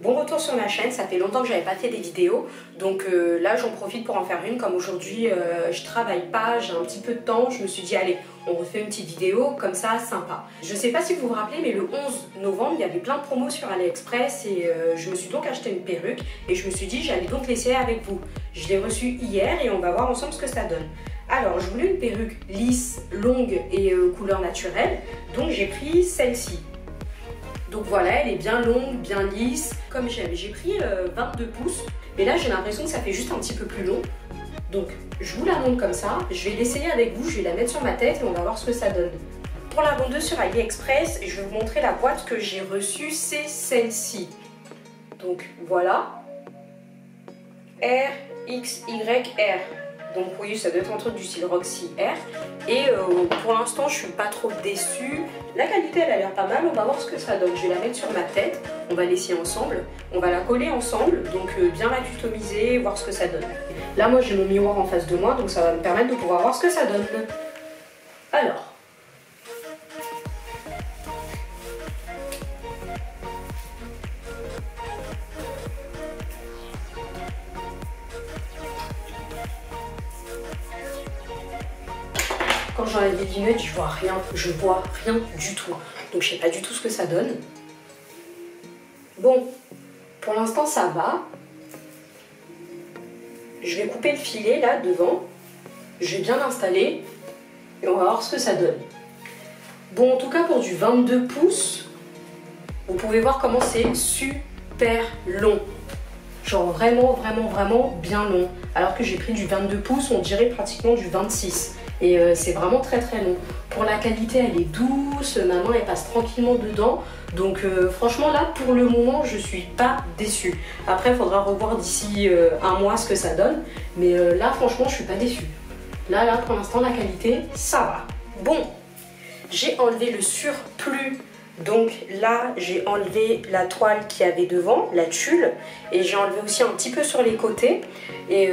Bon retour sur ma chaîne, ça fait longtemps que j'avais pas fait des vidéos, donc là j'en profite pour en faire une. Comme aujourd'hui je travaille pas, j'ai un petit peu de temps, je me suis dit allez, on refait une petite vidéo comme ça, sympa. Je sais pas si vous vous rappelez, mais le 11 novembre il y avait plein de promos sur AliExpress et je me suis donc acheté une perruque et je me suis dit j'allais donc l'essayer avec vous. Je l'ai reçue hier et on va voir ensemble ce que ça donne. Alors je voulais une perruque lisse, longue et couleur naturelle, donc j'ai pris celle-ci. Donc voilà, elle est bien longue, bien lisse, comme j'aime. J'ai pris 22 pouces, mais là j'ai l'impression que ça fait juste un petit peu plus long. Donc je vous la montre comme ça, je vais l'essayer avec vous, je vais la mettre sur ma tête et on va voir ce que ça donne. Pour la vendeuse sur AliExpress, je vais vous montrer la boîte que j'ai reçue, c'est celle-ci. Donc voilà, RXYR. Donc vous voyez, ça doit être un truc du style Roxy R. Et pour l'instant, je suis pas trop déçue. La qualité, elle a l'air pas mal. On va voir ce que ça donne. Je vais la mettre sur ma tête. On va l'essayer ensemble. On va la coller ensemble. Donc bien la customiser, voir ce que ça donne. Là, moi, j'ai mon miroir en face de moi. Donc ça va me permettre de pouvoir voir ce que ça donne. Alors. Quand j'enlève les lunettes, je vois rien du tout. Donc je sais pas du tout ce que ça donne. Bon, pour l'instant ça va. Je vais couper le filet là devant. Je vais bien l'installer et on va voir ce que ça donne. Bon, en tout cas pour du 22 pouces, vous pouvez voir comment c'est super long. Genre vraiment bien long. Alors que j'ai pris du 22 pouces, on dirait pratiquement du 26. Et c'est vraiment très long. Pour la qualité, elle est douce, ma main elle passe tranquillement dedans. Donc franchement là, pour le moment, je suis pas déçue. Après, il faudra revoir d'ici un mois ce que ça donne. Mais là, franchement, je suis pas déçue. Là, pour l'instant, la qualité, ça va. Bon, j'ai enlevé le surplus. Donc là, j'ai enlevé la toile qu'il y avait devant, la tulle, et j'ai enlevé aussi un petit peu sur les côtés, et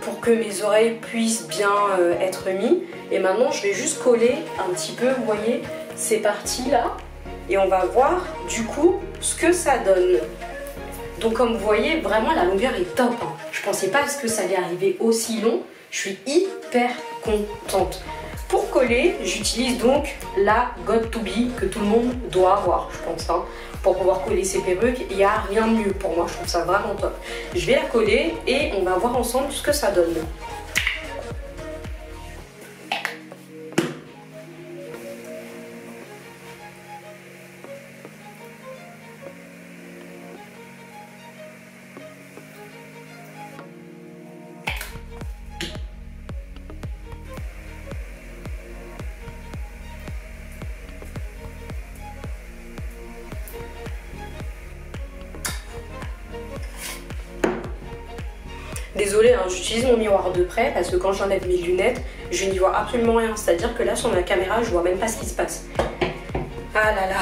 pour que mes oreilles puissent bien être mises. Et maintenant, je vais juste coller un petit peu, vous voyez, ces parties-là, et on va voir du coup ce que ça donne. Donc comme vous voyez, vraiment la longueur est top, hein. Je pensais pas que ça allait arriver aussi long, je suis hyper contente. Pour coller, j'utilise donc la Got2b que tout le monde doit avoir, je pense, hein. Pour pouvoir coller ses perruques, il n'y a rien de mieux pour moi, je trouve ça vraiment top. Je vais la coller et on va voir ensemble ce que ça donne. Désolée, hein, j'utilise mon miroir de près parce que quand j'enlève mes lunettes, je n'y vois absolument rien. C'est-à-dire que là, sur ma caméra, je vois même pas ce qui se passe. Ah là là.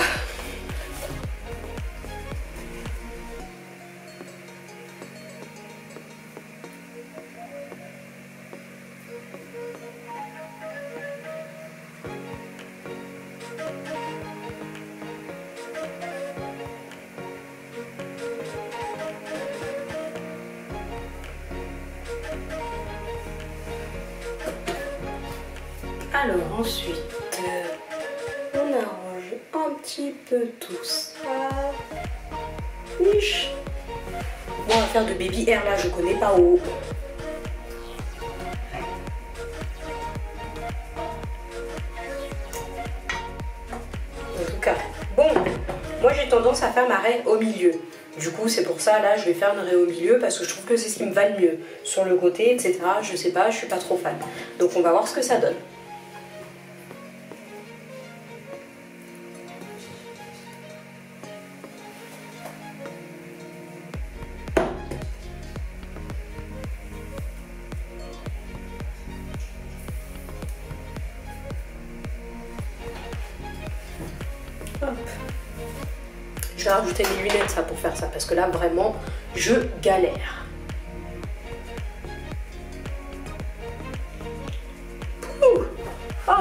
Alors ensuite, on arrange un petit peu tout ça. Niche. Bon, on va faire de baby hair là, je connais pas où. En tout cas, bon, moi j'ai tendance à faire ma raie au milieu. Du coup, c'est pour ça, là, je vais faire une raie au milieu parce que je trouve que c'est ce qui me va le mieux. Sur le côté, etc., je sais pas, je suis pas trop fan. Donc on va voir ce que ça donne. Hop. Je vais rajouter mes lunettes ça pour faire ça parce que là vraiment je galère. Oh,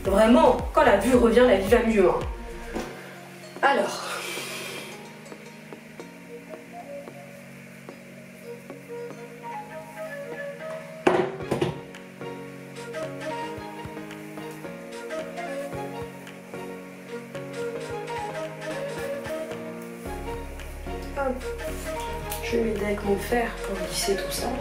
vraiment, quand la vue revient, la vie va mieux. Hein. Alors, grave. Je vais m'aider avec mon fer pour lisser tout ça là.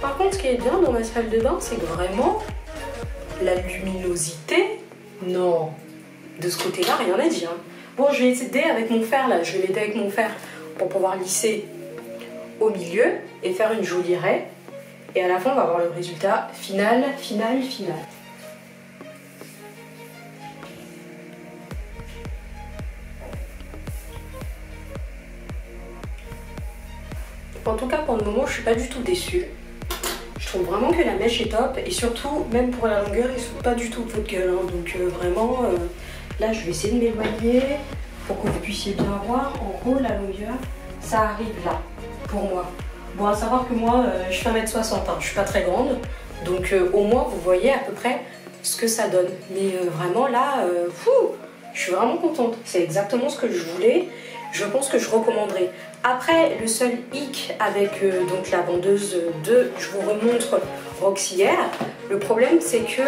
Par contre, ce qui est bien dans ma salle de bain, c'est que vraiment, la luminosité, non, de ce côté-là, rien à dire. Bon, je vais aider avec mon fer, là, je vais m'aider avec mon fer pour pouvoir lisser au milieu et faire une jolie raie. Et à la fin, on va avoir le résultat final. En tout cas, pour le moment, je suis pas du tout déçue. Je trouve vraiment que la mèche est top et surtout, même pour la longueur, ils sont pas du tout de votre gueule. Hein. Donc vraiment, là, je vais essayer de m'éloigner pour que vous puissiez bien voir. En gros, la longueur, ça arrive là, pour moi. Bon, à savoir que moi, je fais 1m60, hein. Je suis pas très grande. Donc au moins, vous voyez à peu près ce que ça donne. Mais vraiment, là, je suis vraiment contente. C'est exactement ce que je voulais. Je pense que je recommanderais. Après, le seul hic avec donc la vendeuse de, je vous remontre Roxyère, le problème c'est que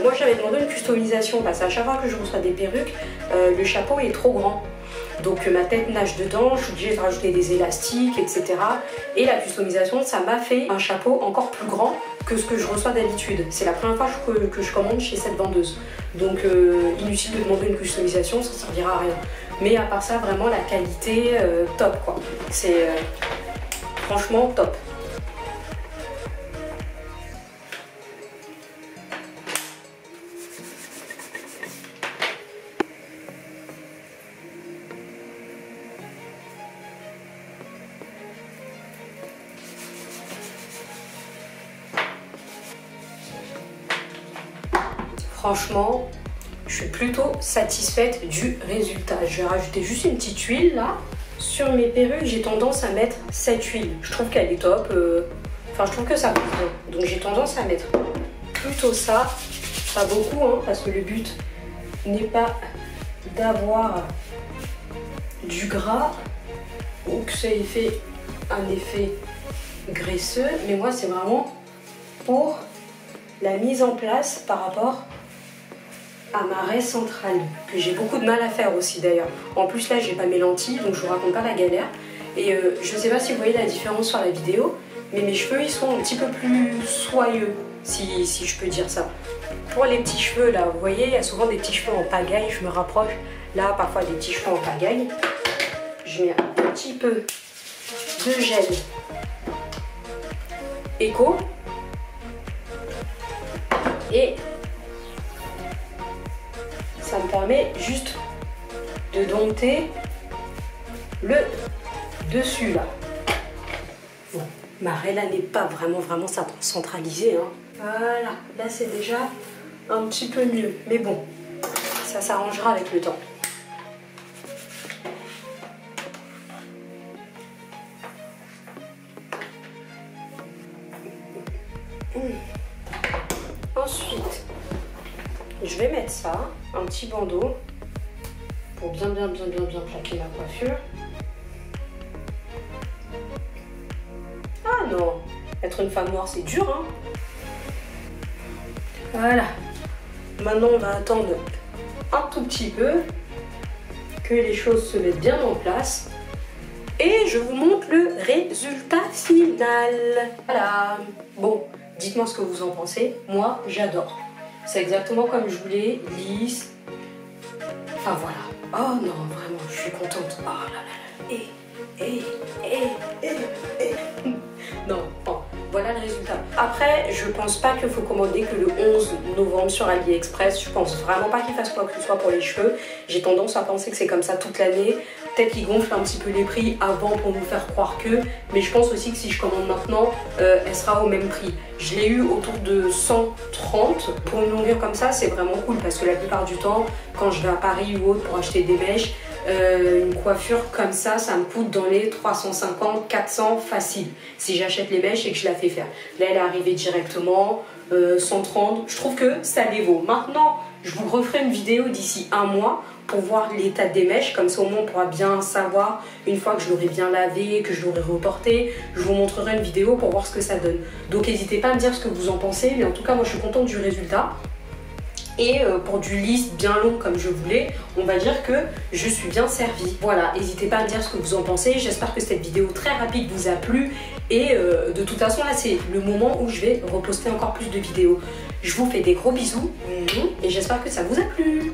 moi j'avais demandé une customisation parce qu'à chaque fois que je reçois des perruques, le chapeau est trop grand. Donc ma tête nage dedans, je suis obligée de rajouter des élastiques, etc. Et la customisation, ça m'a fait un chapeau encore plus grand que ce que je reçois d'habitude. C'est la première fois que je commande chez cette vendeuse. Donc inutile de demander une customisation, ça ne servira à rien. Mais à part ça, vraiment la qualité top quoi. C'est franchement top. Franchement, je suis plutôt satisfaite du résultat. Je vais rajouter juste une petite huile là. Sur mes perruques, j'ai tendance à mettre cette huile. Je trouve qu'elle est top. Enfin, je trouve que ça passe bien. Donc j'ai tendance à mettre plutôt ça. Pas beaucoup, hein, parce que le but n'est pas d'avoir du gras ou que ça ait fait un effet graisseux. Mais moi, c'est vraiment pour la mise en place par rapport à ma raie centrale, que j'ai beaucoup de mal à faire aussi d'ailleurs. En plus là j'ai pas mes lentilles donc je vous raconte pas la galère. Et je sais pas si vous voyez la différence sur la vidéo, mais mes cheveux ils sont un petit peu plus soyeux, si je peux dire ça. Pour les petits cheveux là, vous voyez il y a souvent des petits cheveux en pagaille, je me rapproche, là parfois des petits cheveux en pagaille. Je mets un petit peu de gel Eco et ça me permet juste de dompter le dessus là. Bon, ma raie là n'est pas vraiment centralisée. Hein. Voilà, là c'est déjà un petit peu mieux. Mais bon, ça s'arrangera avec le temps. Ensuite, je vais mettre ça, un petit bandeau, pour bien plaquer la coiffure. Ah non, être une femme noire c'est dur hein. Voilà, maintenant on va attendre un tout petit peu que les choses se mettent bien en place et je vous montre le résultat final. Voilà, bon, dites-moi ce que vous en pensez, moi j'adore. C'est exactement comme je voulais, lisse. Enfin voilà. Oh non, vraiment, je suis contente. Oh là là. Non, bon, voilà le résultat. Après, je pense pas qu'il faut commander que le 11 novembre sur AliExpress. Je pense vraiment pas qu'ils fassent quoi que ce soit pour les cheveux. J'ai tendance à penser que c'est comme ça toute l'année. Peut-être qu'ils gonflent un petit peu les prix avant pour nous faire croire que. Mais je pense aussi que si je commande maintenant, elle sera au même prix. Je l'ai eu autour de 130. Pour une longueur comme ça, c'est vraiment cool parce que la plupart du temps, quand je vais à Paris ou autre pour acheter des mèches, une coiffure comme ça me coûte dans les 350, 400 facile. Si j'achète les mèches et que je la fais faire. Là, elle est arrivée directement, 130. Je trouve que ça les vaut. Maintenant, Je vous referai une vidéo d'ici un mois pour voir l'état des mèches, comme ça au moins on pourra bien savoir une fois que je l'aurai bien lavé, que je l'aurai reporté. Je vous montrerai une vidéo pour voir ce que ça donne. Donc n'hésitez pas à me dire ce que vous en pensez, mais en tout cas moi je suis contente du résultat. Et pour du lisse bien long comme je voulais, on va dire que je suis bien servie. Voilà, n'hésitez pas à me dire ce que vous en pensez. J'espère que cette vidéo très rapide vous a plu. Et de toute façon, là, c'est le moment où je vais reposter encore plus de vidéos. Je vous fais des gros bisous et j'espère que ça vous a plu.